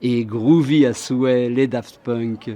et groovy à souhait, les Daft Punk.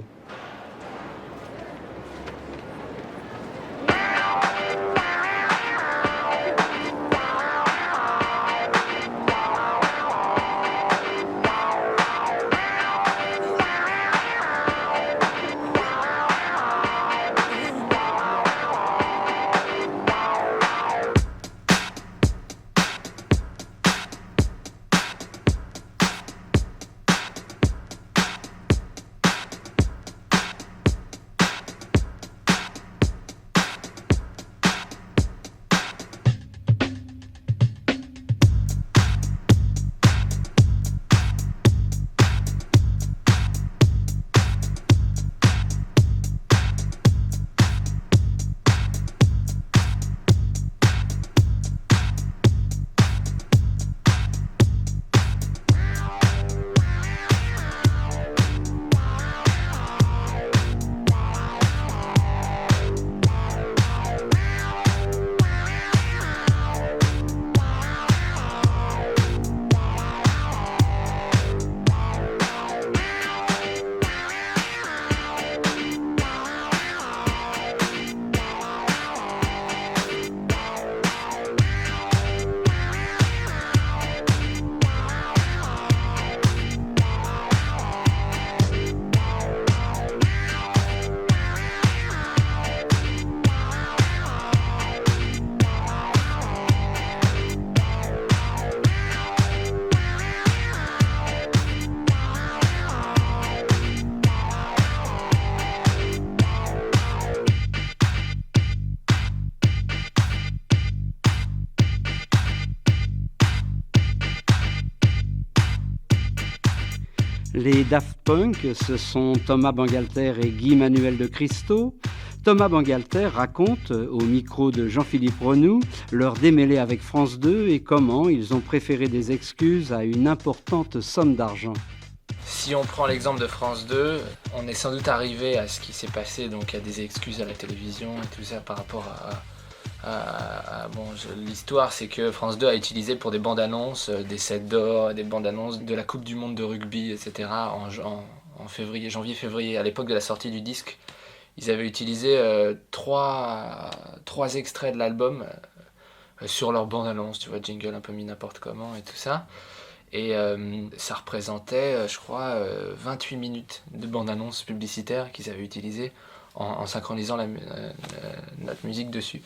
Les Daft Punk, ce sont Thomas Bangalter et Guy Manuel de Cristo. Thomas Bangalter raconte, au micro de Jean-Philippe Renou, leur démêlé avec France 2 et comment ils ont préféré des excuses à une importante somme d'argent. Si on prend l'exemple de France 2, on est sans doute arrivé à ce qui s'est passé, donc à des excuses à la télévision et tout ça par rapport l'histoire, c'est que France 2 a utilisé pour des bandes annonces des sets d'or, des bandes annonces de la Coupe du Monde de rugby, etc. en février, janvier-février, à l'époque de la sortie du disque. Ils avaient utilisé trois extraits de l'album sur leur bande annonce, tu vois, jingle un peu mis n'importe comment et tout ça. Et ça représentait, je crois, 28 minutes de bande-annonce publicitaire qu'ils avaient utilisé en synchronisant notre musique dessus.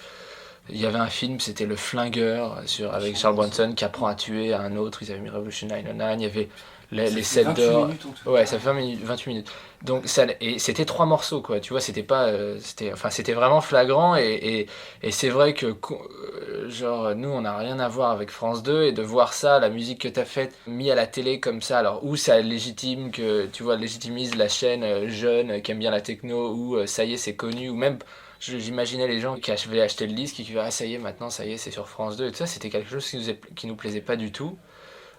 Il y avait un film, c'était Le Flingueur, avec Charles Bronson qui apprend à tuer un autre. Ils avaient mis Revolution 909, il y avait les sets d'or. Ouais, ça fait 28 minutes. Donc, et c'était 3 morceaux, quoi. Tu vois, c'était pas. C'était vraiment flagrant. Et c'est vrai que, genre, nous, on n'a rien à voir avec France 2. Et de voir ça, la musique que t'as faite, mis à la télé comme ça, alors, où ça légitime que, tu vois, légitimise la chaîne jeune qui aime bien la techno, ou ça y est, c'est connu, ou même. J'imaginais les gens qui avaient acheté le disque, qui disaient ah ça y est maintenant ça y est c'est sur France 2 et tout ça, c'était quelque chose qui nous plaisait pas du tout,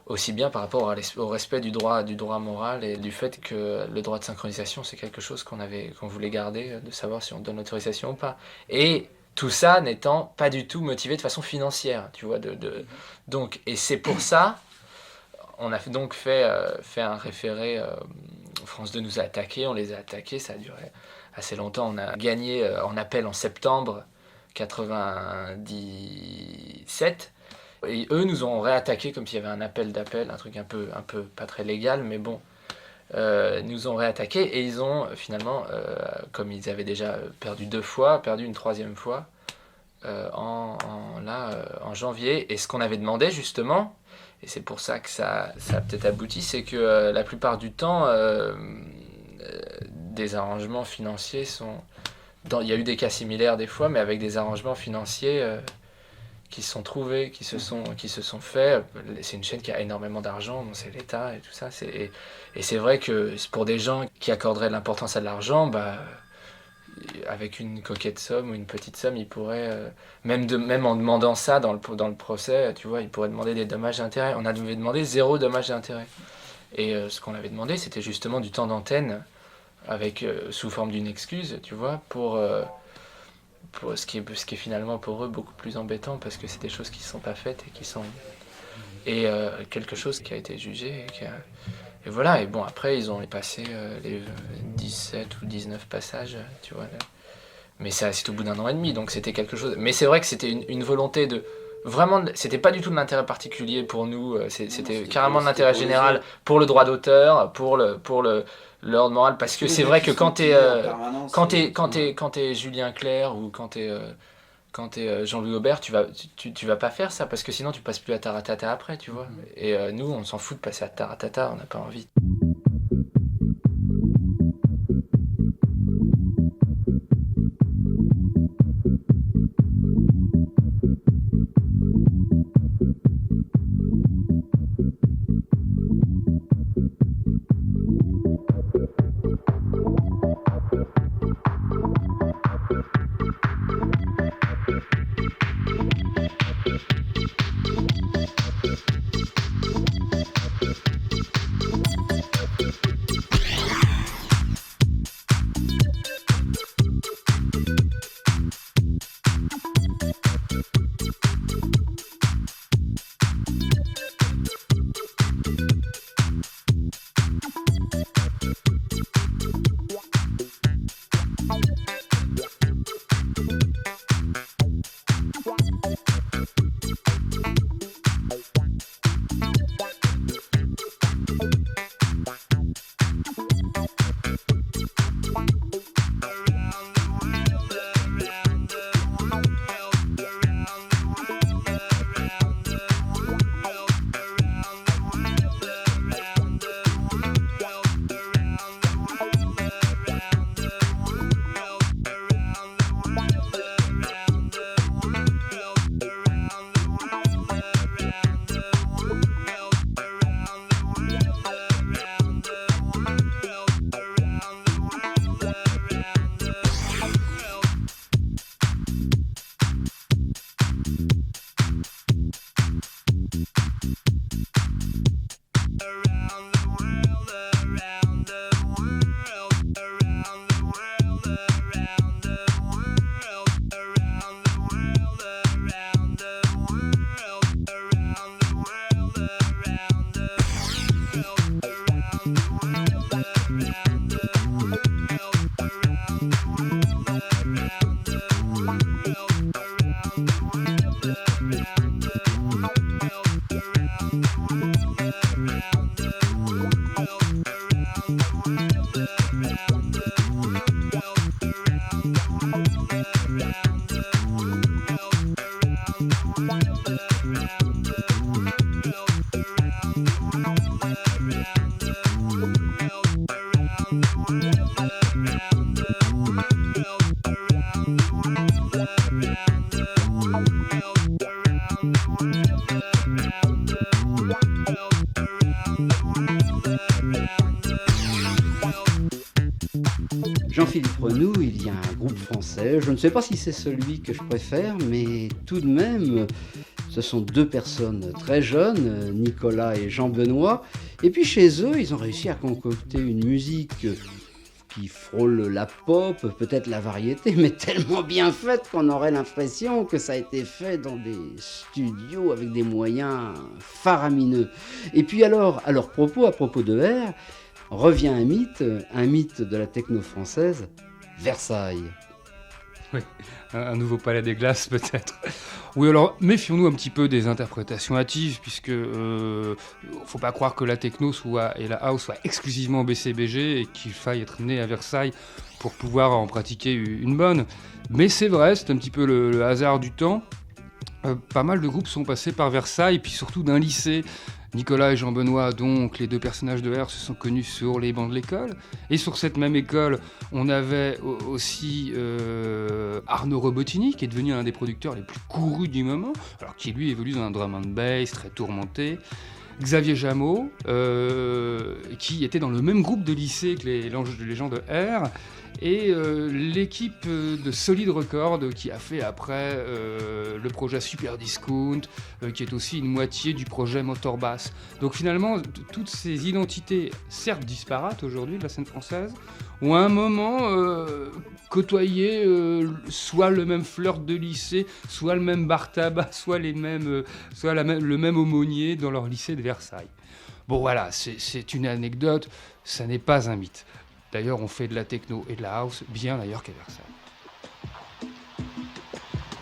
aussi bien par rapport au respect du droit moral et du fait que le droit de synchronisation c'est quelque chose qu'on voulait garder, de savoir si on donne l'autorisation ou pas, et tout ça n'étant pas du tout motivé de façon financière, tu vois, donc, et c'est pour ça on a donc fait un référé. France 2 nous a attaqués, on les a attaqués, ça a duré assez longtemps. On a gagné en appel en septembre 97. Et eux nous ont réattaqué comme s'il y avait un appel d'appel, un truc un peu pas très légal, mais bon. Nous ont réattaqué et ils ont finalement, comme ils avaient déjà perdu 2 fois, perdu une 3e fois en janvier. Et ce qu'on avait demandé justement, et c'est pour ça que ça a peut-être abouti, c'est que la plupart du temps, des arrangements financiers sont... Il y a eu des cas similaires des fois, mais avec des arrangements financiers qui se sont trouvés, qui se sont faits. C'est une chaîne qui a énormément d'argent, c'est l'État et tout ça. Et c'est vrai que pour des gens qui accorderaient de l'importance à de l'argent, avec une coquette somme ou une petite somme, ils pourraient, même en demandant ça dans le procès, tu vois, ils pourraient demander des dommages et intérêts. On avait demandé 0 dommages et intérêts. Et ce qu'on avait demandé, c'était justement du temps d'antenne, avec sous forme d'une excuse, tu vois, pour ce qui est finalement pour eux beaucoup plus embêtant, parce que c'est des choses qui ne sont pas faites et qui sont... Et quelque chose qui a été jugé Et voilà, et bon, après, ils ont passé les 17 ou 19 passages, tu vois. Mais c'est au bout d'un an et demi, donc c'était quelque chose. Mais c'est vrai que c'était une volonté de... Vraiment, c'était pas du tout de l'intérêt particulier pour nous, c'était carrément de l'intérêt général pour le droit d'auteur, pour l'ordre moral, parce que c'est vrai que quand t'es Julien Clerc ou quand t'es Jean-Louis Aubert, tu vas pas faire ça, parce que sinon tu passes plus à Taratata après, tu vois. Et nous, on s'en fout de passer à Taratata, on n'a pas envie. Jean-Philippe Renou, il y a un groupe français, je ne sais pas si c'est celui que je préfère, mais tout de même, ce sont deux personnes très jeunes, Nicolas et Jean-Benoît, et puis chez eux, ils ont réussi à concocter une musique qui frôle la pop, peut-être la variété, mais tellement bien faite qu'on aurait l'impression que ça a été fait dans des studios avec des moyens faramineux. Et puis alors, à leur propos, à propos de R, revient un mythe de la techno française, Versailles. Oui, un nouveau palais des glaces peut-être. Oui, alors méfions-nous un petit peu des interprétations hâtives, puisque faut pas croire que la techno et la house soient exclusivement BCBG et qu'il faille être né à Versailles pour pouvoir en pratiquer une bonne. Mais c'est vrai, c'est un petit peu le hasard du temps. Pas mal de groupes sont passés par Versailles, puis surtout d'un lycée. Nicolas et Jean-Benoît, donc les deux personnages de R, se sont connus sur les bancs de l'école. Et sur cette même école, on avait aussi Arnaud Robotini, qui est devenu un des producteurs les plus courus du moment, alors qui lui évolue dans un drum and bass très tourmenté. Xavier Jameau, qui était dans le même groupe de lycée que les gens de R, et l'équipe de Solid Record qui a fait après le projet Super Discount, qui est aussi une moitié du projet Motorbass. Donc finalement, toutes ces identités, certes disparates aujourd'hui de la scène française, ont à un moment côtoyé soit le même flirt de lycée, soit le même bar tabac, soit le même aumônier dans leur lycée de Versailles. Bon voilà, c'est une anecdote, ça n'est pas un mythe. D'ailleurs, on fait de la techno et de la house bien ailleurs qu'à Versailles.